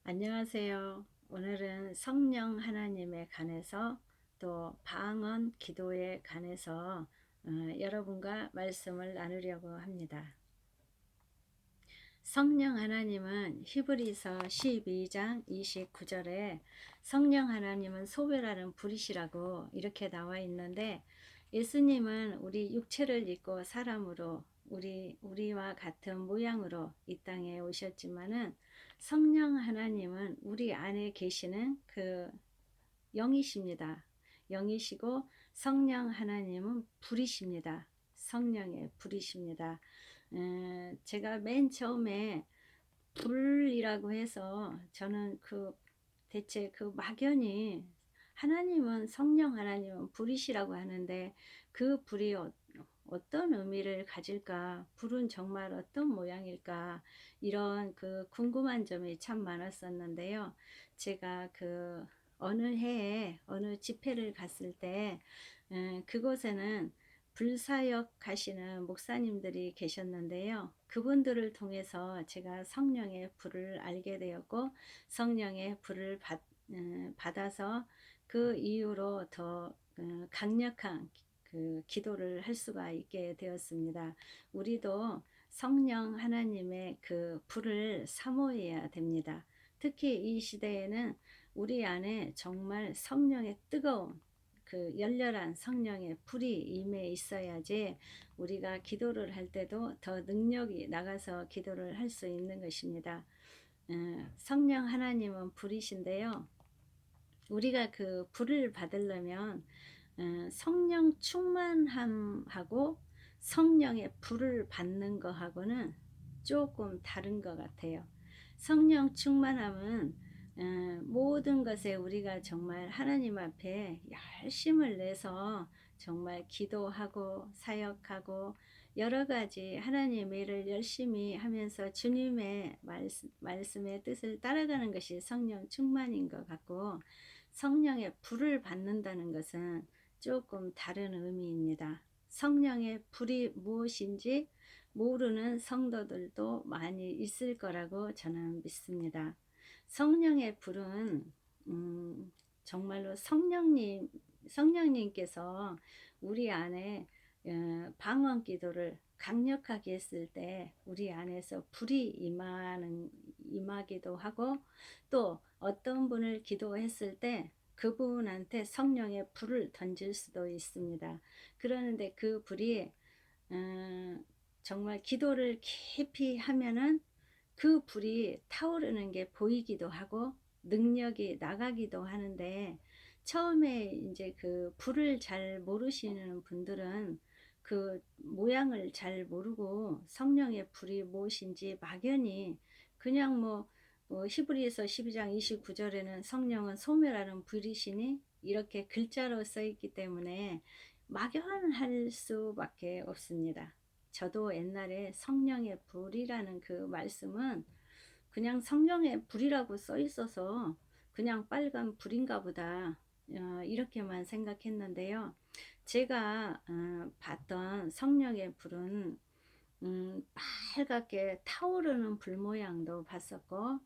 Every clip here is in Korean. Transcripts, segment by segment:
안녕하세요. 오늘은 성령 하나님에 관해서 또 방언 기도에 관해서 여러분과 말씀을 나누려고 합니다. 성령 하나님은 히브리서 12장 29절에 성령 하나님은 소멸하는 불이시라고 이렇게 나와 있는데, 예수님은 우리 육체를 입고 사람으로 우리와 같은 모양으로 이 땅에 오셨지만은, 성령 하나님은 우리 안에 계시는 그 영이십니다. 영이시고 성령 하나님은 불이십니다. 성령의 불이십니다. 제가 맨 처음에 불이라고 해서 저는 대체 그 막연히 하나님은 성령 하나님은 불이시라고 하는데, 그 불이 어떤 의미를 가질까? 불은 정말 어떤 모양일까? 이런 그 궁금한 점이 참 많았었는데요. 제가 어느 해에 어느 집회를 갔을 때 그곳에는 불사역 하시는 목사님들이 계셨는데요. 그분들을 통해서 제가 성령의 불을 알게 되었고, 성령의 불을 받아서 그 이후로 더 강력한 기도를 할 수가 있게 되었습니다. 우리도 성령 하나님의 그 불을 사모해야 됩니다. 특히 이 시대에는 우리 안에 정말 성령의 뜨거운 열렬한 성령의 불이 임해 있어야지 우리가 기도를 할 때도 더 능력이 나가서 기도를 할 수 있는 것입니다. 성령 하나님은 불이신데요. 우리가 그 불을 받으려면 성령 충만함하고 성령의 불을 받는 거하고는 조금 다른 것 같아요. 성령 충만함은 모든 것에 우리가 정말 하나님 앞에 열심을 내서 정말 기도하고 사역하고 여러 가지 하나님의 일을 열심히 하면서 주님의 말씀의 뜻을 따라가는 것이 성령 충만인 것 같고, 성령의 불을 받는다는 것은 조금 다른 의미입니다. 성령의 불이 무엇인지 모르는 성도들도 많이 있을 거라고 저는 믿습니다. 성령의 불은 정말로 성령님께서 우리 안에 방언 기도를 강력하게 했을 때 우리 안에서 불이 임하기도 하고, 또 어떤 분을 기도했을 때 그분한테 성령의 불을 던질 수도 있습니다. 그러는데 그 불이 정말 기도를 깊이 하면은 그 불이 타오르는 게 보이기도 하고 능력이 나가기도 하는데, 처음에 이제 그 불을 잘 모르시는 분들은 그 모양을 잘 모르고 성령의 불이 무엇인지 막연히 그냥 히브리서 12장 29절에는 성령은 소멸하는 불이시니 이렇게 글자로 써 있기 때문에 막연할 수밖에 없습니다. 저도 옛날에 성령의 불이라는 그 말씀은 그냥 성령의 불이라고 써 있어서 그냥 빨간 불인가 보다 이렇게만 생각했는데요. 제가 봤던 성령의 불은 빨갛게 타오르는 불 모양도 봤었고,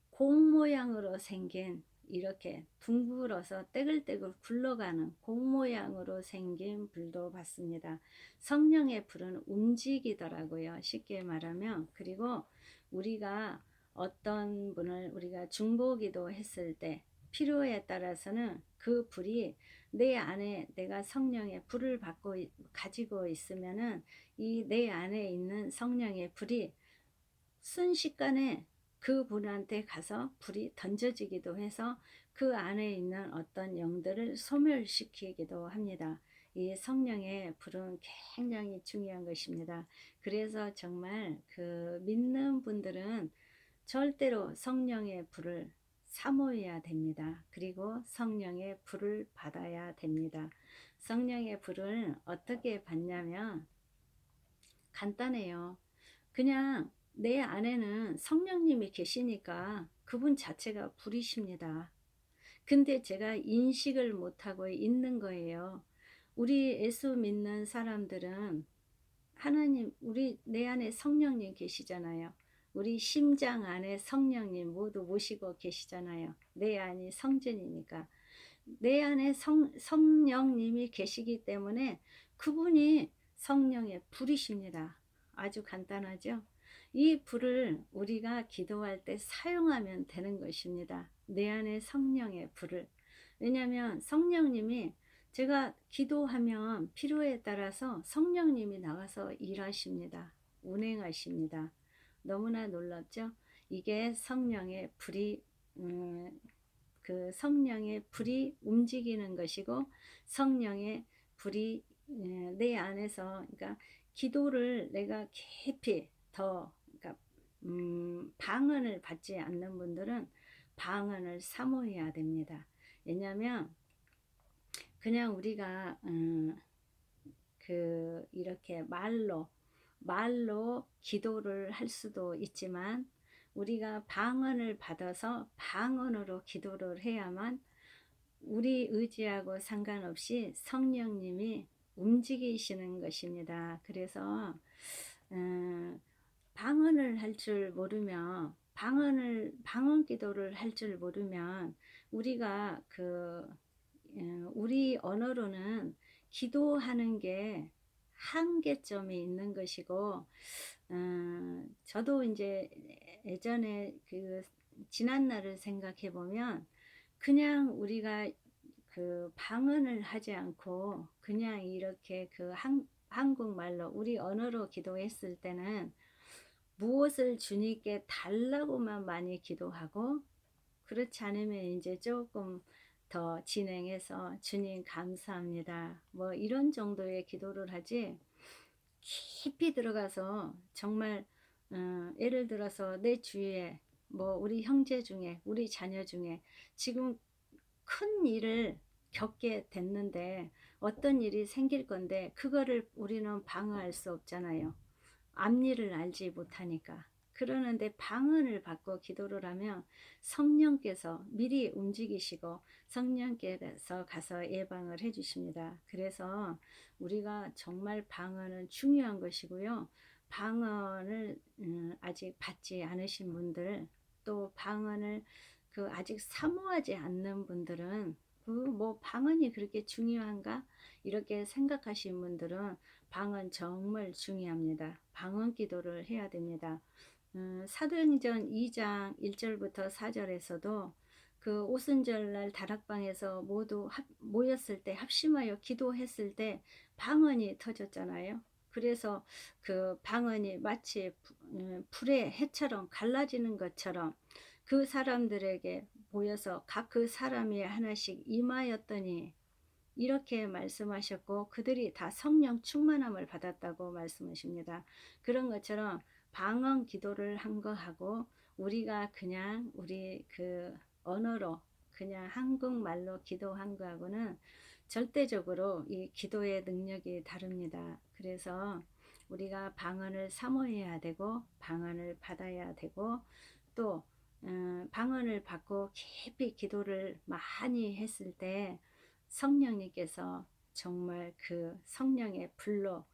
공 모양으로 생긴 이렇게 둥글어서 떼글떼글 굴러가는 공 모양으로 생긴 불도 봤습니다. 성령의 불은 움직이더라고요, 쉽게 말하면. 그리고 우리가 어떤 분을 우리가 중보기도 했을 때 필요에 따라서는 그 불이 내 안에, 내가 성령의 불을 가지고 있으면은 이 내 안에 있는 성령의 불이 순식간에 그 분한테 가서 불이 던져지기도 해서 그 안에 있는 어떤 영들을 소멸시키기도 합니다. 이 성령의 불은 굉장히 중요한 것입니다. 그래서 정말 믿는 분들은 절대로 성령의 불을 사모해야 됩니다. 그리고 성령의 불을 받아야 됩니다. 성령의 불을 어떻게 받냐면 간단해요. 그냥 내 안에는 성령님이 계시니까 그분 자체가 불이십니다. 근데 제가 인식을 못하고 있는 거예요. 우리 예수 믿는 사람들은 하나님, 내 안에 성령님 계시잖아요. 우리 심장 안에 성령님 모두 모시고 계시잖아요. 내 안이 성전이니까. 내 안에 성령님이 계시기 때문에 그분이 성령의 불이십니다. 아주 간단하죠? 이 불을 우리가 기도할 때 사용하면 되는 것입니다. 내 안에 성령의 불을. 왜냐하면 성령님이 제가 기도하면 필요에 따라서 성령님이 나와서 일하십니다. 운행하십니다. 너무나 놀랍죠? 이게 성령의 불이 그 성령의 불이 움직이는 것이고 성령의 불이 내 안에서 그러니까 기도를 내가 깊이 더 그러니까 방언을 받지 않는 분들은 방언을 사모해야 됩니다. 왜냐하면 그냥 우리가 그 이렇게 말로 기도를 할 수도 있지만 우리가 방언을 받아서 방언으로 기도를 해야만 우리 의지하고 상관없이 성령님이 움직이시는 것입니다. 그래서 방언을 할 줄 모르면 방언 기도를 할 줄 모르면 우리가 우리 언어로는 기도하는 게 한계점이 있는 것이고 저도 이제 예전에 지난 날을 생각해 보면 그냥 우리가 방언을 하지 않고 그냥 이렇게 한국말로 우리 언어로 기도했을 때는 무엇을 주님께 달라고만 많이 기도하고 그렇지 않으면 이제 조금 더 진행해서 주님 감사합니다. 뭐 이런 정도의 기도를 하지 깊이 들어가서 정말 예를 들어서 내 주위에 뭐 우리 형제 중에 우리 자녀 중에 지금 큰 일을 겪게 됐는데 어떤 일이 생길 건데 그거를 우리는 방어할 수 없잖아요. 앞일을 알지 못하니까. 그러는데 방언을 받고 기도를 하면 성령께서 미리 움직이시고 성령께서 가서 예방을 해 주십니다. 그래서 우리가 정말 방언은 중요한 것이고요. 방언을 아직 받지 않으신 분들 또 방언을 아직 사모하지 않는 분들은 뭐 방언이 그렇게 중요한가 이렇게 생각하신 분들은 방언 정말 중요합니다. 방언 기도를 해야 됩니다. 사도행전 2장 1절부터 4절에서도 그 오순절날 다락방에서 모두 모였을 때 합심하여 기도했을 때 방언이 터졌잖아요. 그래서 그 방언이 마치 불의 해처럼 갈라지는 것처럼 그 사람들에게 모여서 각 그 사람이 하나씩 임하였더니 이렇게 말씀하셨고 그들이 다 성령 충만함을 받았다고 말씀하십니다. 그런 것처럼 방언 기도를 한 거하고 우리가 그냥 우리 언어로 그냥 한국말로 기도한 거하고는 절대적으로 이 기도의 능력이 다릅니다. 그래서 우리가 방언을 사모해야 되고 방언을 받아야 되고 또 방언을 받고 깊이 기도를 많이 했을 때 성령님께서 정말 그 성령의 불로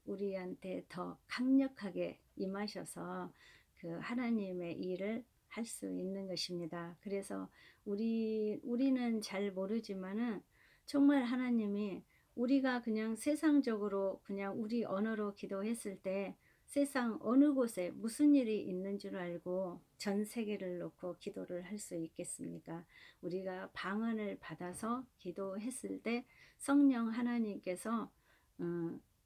우리한테 더 강력하게 임하셔서 그 하나님의 일을 할 수 있는 것입니다. 그래서 우리는 잘 모르지만은 정말 하나님이 우리가 그냥 세상적으로 그냥 우리 언어로 기도했을 때 세상 어느 곳에 무슨 일이 있는 줄 알고 전 세계를 놓고 기도를 할 수 있겠습니까? 우리가 방언을 받아서 기도했을 때 성령 하나님께서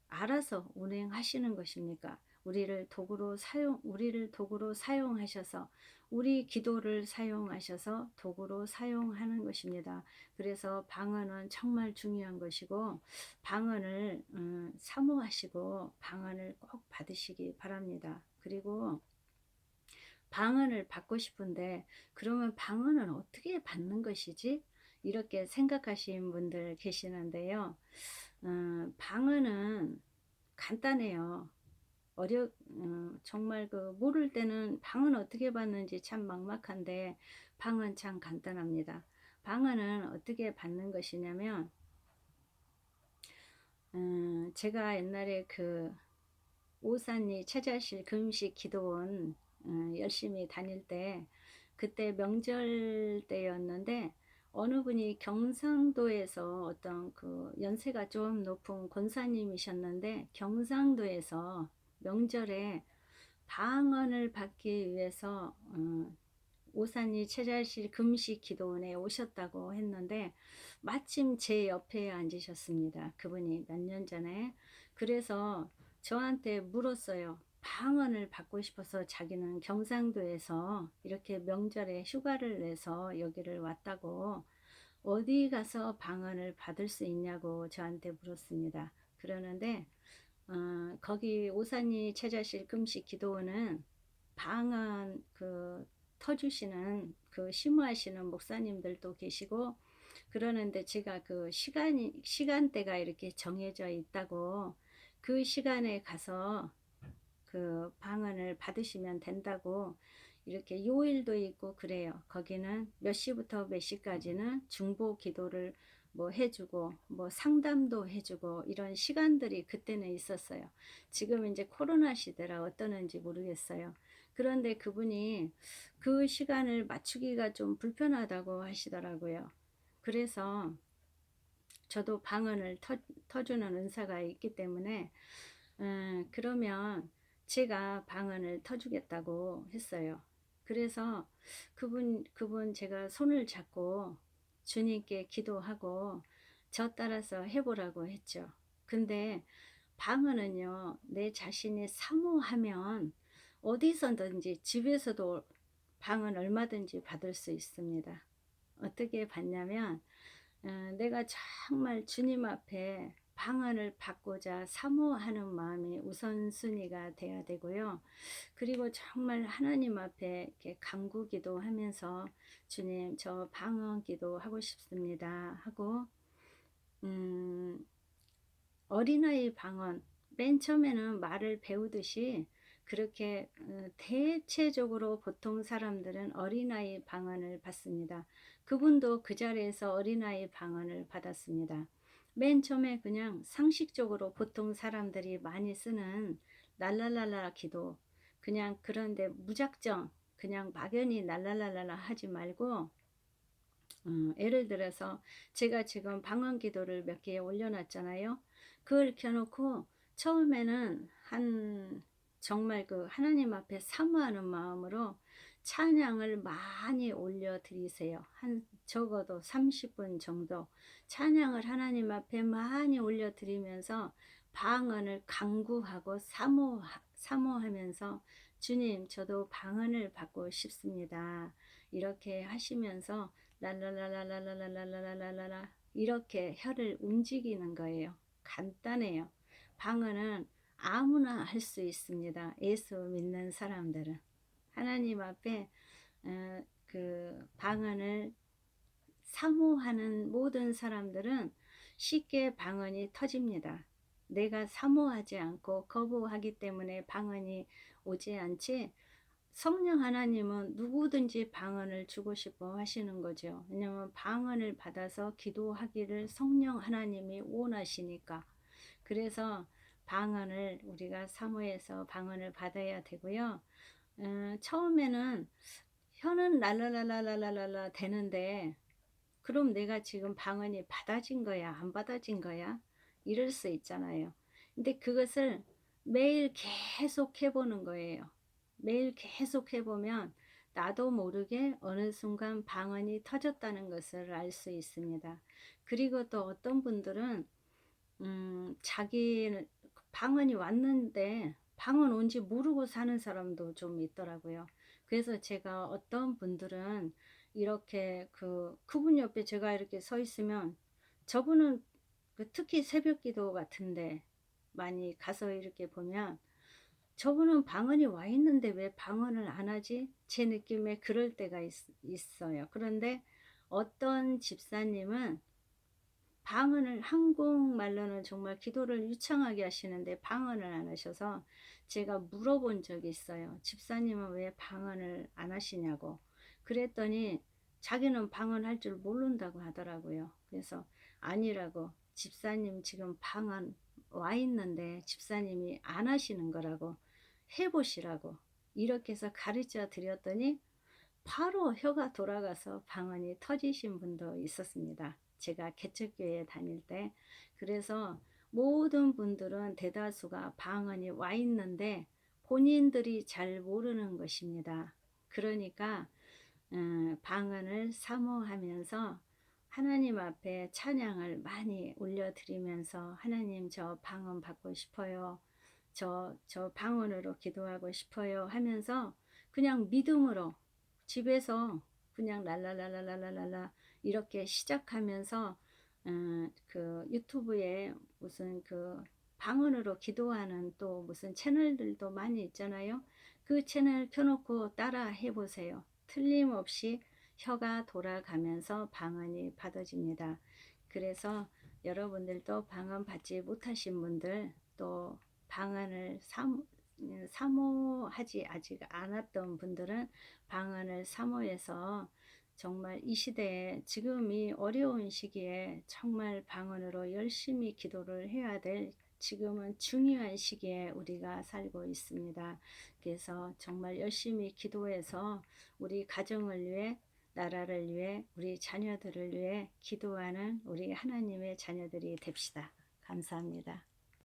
알아서 운행하시는 것입니까? 우리를 도구로 사용하셔서 우리 기도를 사용하셔서 도구로 사용하는 것입니다. 그래서 방언은 정말 중요한 것이고 방언을 사모하시고 방언을 꼭 받으시기 바랍니다. 그리고 방언을 받고 싶은데 그러면 방언은 어떻게 받는 것이지? 이렇게 생각하시는 분들 계시는데요. 방언은 간단해요. 정말 모를 때는 방언 어떻게 받는지 참 막막한데 방언 참 간단합니다. 방언은 어떻게 받는 것이냐면 제가 옛날에 오산리 처자실 금식 기도원 열심히 다닐 때, 그때 명절 때였는데 어느 분이 경상도에서 어떤 그 연세가 좀 높은 권사님이셨는데, 경상도에서 명절에 방언을 받기 위해서 오산리 처자실 금식 기도원에 오셨다고 했는데, 마침 제 옆에 앉으셨습니다. 그분이 몇 년 전에. 그래서 저한테 물었어요. 방언을 받고 싶어서 자기는 경상도에서 이렇게 명절에 휴가를 내서 여기를 왔다고, 어디 가서 방언을 받을 수 있냐고 저한테 물었습니다. 그러는데 거기 오산리 처자실 금식 기도원은 방언 터주시는 심호하시는 목사님들도 계시고 그러는데, 제가 시간대가 이렇게 정해져 있다고, 그 시간에 가서 그 방언을 받으시면 된다고, 이렇게 요일도 있고 그래요. 거기는 몇 시부터 몇 시까지는 중보 기도를 뭐 해주고 뭐 상담도 해주고 이런 시간들이 그때는 있었어요. 지금 이제 코로나 시대라 어떠는지 모르겠어요. 그런데 그분이 그 시간을 맞추기가 좀 불편하다고 하시더라고요. 그래서 저도 방언을 터주는 은사가 있기 때문에 그러면 제가 방언을 터주겠다고 했어요. 그래서 그분 제가 손을 잡고 주님께 기도하고 저 따라서 해보라고 했죠. 근데 방언은요, 내 자신이 사모하면 어디서든지, 집에서도 방언 얼마든지 받을 수 있습니다. 어떻게 받냐면 내가 정말 주님 앞에 방언을 받고자 사모하는 마음이 우선순위가 돼야 되고요. 그리고 정말 하나님 앞에 이렇게 간구기도 하면서 주님, 저 방언 기도 하고 싶습니다 하고, 음, 어린아이 방언, 맨 처음에는 말을 배우듯이 그렇게 대체적으로 보통 사람들은 어린아이 방언을 받습니다. 그분도 그 자리에서 어린아이 방언을 받았습니다. 맨 처음에 그냥 상식적으로 보통 사람들이 많이 쓰는 랄랄랄라 기도, 그냥 그런데 무작정 그냥 막연히 랄랄랄라 하지 말고, 예를 들어서 제가 지금 방언 기도를 몇 개 올려놨잖아요. 그걸 켜놓고 처음에는 정말 그 하나님 앞에 사모하는 마음으로 찬양을 많이 올려드리세요. 적어도 30분 정도 찬양을 하나님 앞에 많이 올려드리면서 방언을 간구하고 사모하면서, 주님, 저도 방언을 받고 싶습니다, 이렇게 하시면서 랄랄랄랄랄랄랄랄랄랄라 이렇게 혀를 움직이는 거예요. 간단해요. 방언은 아무나 할 수 있습니다. 예수 믿는 사람들은. 하나님 앞에 그 방언을 사모하는 모든 사람들은 쉽게 방언이 터집니다. 내가 사모하지 않고 거부하기 때문에 방언이 오지 않지, 성령 하나님은 누구든지 방언을 주고 싶어 하시는 거죠. 왜냐하면 방언을 받아서 기도하기를 성령 하나님이 원하시니까. 그래서 방언을 우리가 사모해서 방언을 받아야 되고요. 처음에는 혀는 랄랄랄랄랄랄라 되는데, 그럼 내가 지금 방언이 받아진 거야, 안 받아진 거야? 이럴 수 있잖아요. 근데 그것을 매일 계속 해보는 거예요. 매일 계속 해보면 나도 모르게 어느 순간 방언이 터졌다는 것을 알 수 있습니다. 그리고 또 어떤 분들은 자기 방언이 왔는데 방언 온지 모르고 사는 사람도 좀 있더라고요. 그래서 제가 어떤 분들은 이렇게 그분 옆에 제가 이렇게 서 있으면, 저분은 특히 새벽 기도 같은데 많이 가서 이렇게 보면, 저분은 방언이 와 있는데 왜 방언을 안 하지? 제 느낌에 그럴 때가 있어요. 그런데 어떤 집사님은 방언을, 한국말로는 정말 기도를 유창하게 하시는데 방언을 안 하셔서 제가 물어본 적이 있어요. 집사님은 왜 방언을 안 하시냐고. 그랬더니 자기는 방언할 줄 모른다고 하더라고요. 그래서 아니라고, 집사님 지금 방언 와 있는데 집사님이 안 하시는 거라고, 해보시라고 이렇게 해서 가르쳐 드렸더니 바로 혀가 돌아가서 방언이 터지신 분도 있었습니다. 제가 개척교회 다닐 때. 그래서 모든 분들은 대다수가 방언이 와 있는데 본인들이 잘 모르는 것입니다. 그러니까 방언을 사모하면서 하나님 앞에 찬양을 많이 올려드리면서, 하나님 저 방언 받고 싶어요. 저 방언으로 기도하고 싶어요 하면서 그냥 믿음으로 집에서 그냥 랄랄랄랄랄랄라 이렇게 시작하면서 그 유튜브에 무슨 그 방언으로 기도하는 또 무슨 채널들도 많이 있잖아요. 그 채널 켜놓고 따라 해보세요. 틀림없이 혀가 돌아가면서 방언이 받아집니다. 그래서 여러분들도 방언 받지 못하신 분들, 또 방언을 사모하지 아직 않았던 분들은 방언을 사모해서 정말 이 시대에, 지금 이 어려운 시기에 정말 방언으로 열심히 기도를 해야 될 지금은 중요한 시기에 우리가 살고 있습니다. 그래서 정말 열심히 기도해서 우리 가정을 위해, 나라를 위해, 우리 자녀들을 위해 기도하는 우리 하나님의 자녀들이 됩시다. 감사합니다.